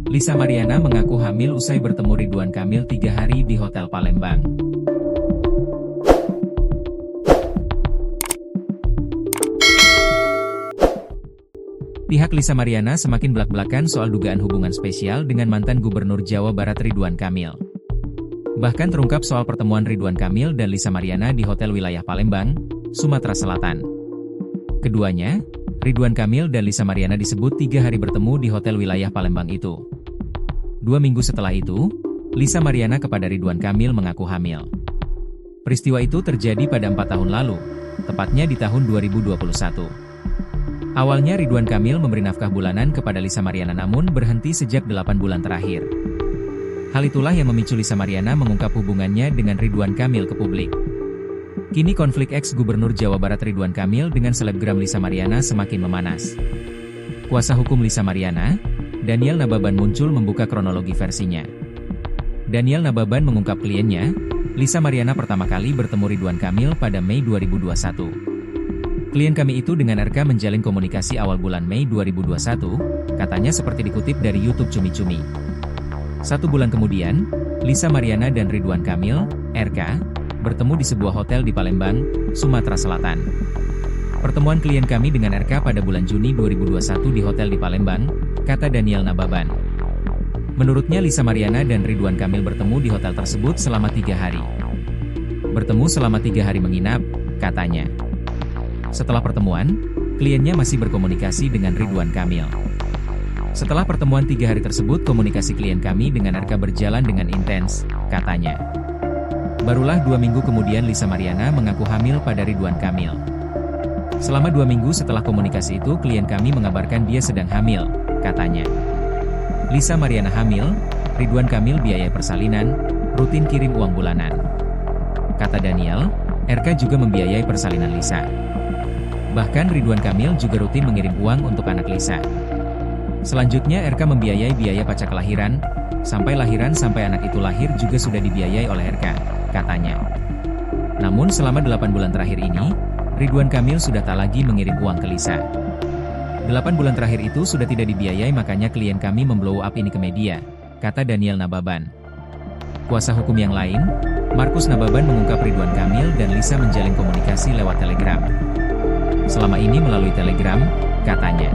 Lisa Mariana mengaku hamil usai bertemu Ridwan Kamil 3 hari di Hotel Palembang. Pihak Lisa Mariana semakin belak-belakan soal dugaan hubungan spesial dengan mantan Gubernur Jawa Barat Ridwan Kamil. Bahkan terungkap soal pertemuan Ridwan Kamil dan Lisa Mariana di Hotel Wilayah Palembang, Sumatera Selatan. Keduanya, Ridwan Kamil dan Lisa Mariana disebut 3 hari bertemu di Hotel Wilayah Palembang itu. 2 minggu setelah itu, Lisa Mariana kepada Ridwan Kamil mengaku hamil. Peristiwa itu terjadi pada 4 tahun lalu, tepatnya di tahun 2021. Awalnya Ridwan Kamil memberi nafkah bulanan kepada Lisa Mariana namun berhenti sejak 8 bulan terakhir. Hal itulah yang memicu Lisa Mariana mengungkap hubungannya dengan Ridwan Kamil ke publik. Kini konflik ex-Gubernur Jawa Barat Ridwan Kamil dengan selebgram Lisa Mariana semakin memanas. Kuasa hukum Lisa Mariana, Daniel Nababan muncul membuka kronologi versinya. Daniel Nababan mengungkap kliennya, Lisa Mariana pertama kali bertemu Ridwan Kamil pada Mei 2021. Klien kami itu dengan RK menjalin komunikasi awal bulan Mei 2021, katanya seperti dikutip dari YouTube Cumi Cumi. 1 bulan kemudian, Lisa Mariana dan Ridwan Kamil, RK, bertemu di sebuah hotel di Palembang, Sumatera Selatan. Pertemuan klien kami dengan RK pada bulan Juni 2021 di hotel di Palembang, kata Daniel Nababan. Menurutnya Lisa Mariana dan Ridwan Kamil bertemu di hotel tersebut selama 3 hari. Bertemu selama 3 hari menginap, katanya. Setelah pertemuan, kliennya masih berkomunikasi dengan Ridwan Kamil. Setelah pertemuan 3 hari tersebut komunikasi klien kami dengan RK berjalan dengan intens, katanya. Barulah 2 minggu kemudian Lisa Mariana mengaku hamil pada Ridwan Kamil. Selama 2 minggu setelah komunikasi itu klien kami mengabarkan dia sedang hamil, katanya. Lisa Mariana hamil, Ridwan Kamil biaya persalinan, rutin kirim uang bulanan. Kata Daniel, RK juga membiayai persalinan Lisa. Bahkan Ridwan Kamil juga rutin mengirim uang untuk anak Lisa. Selanjutnya RK membiayai biaya pasca kelahiran, sampai lahiran sampai anak itu lahir juga sudah dibiayai oleh RK, katanya. Namun selama 8 bulan terakhir ini, Ridwan Kamil sudah tak lagi mengirim uang ke Lisa. 8 bulan terakhir itu sudah tidak dibiayai makanya klien kami memblow up ini ke media, kata Daniel Nababan. Kuasa hukum yang lain, Markus Nababan mengungkap Ridwan Kamil dan Lisa menjalin komunikasi lewat Telegram. Selama ini melalui Telegram, katanya.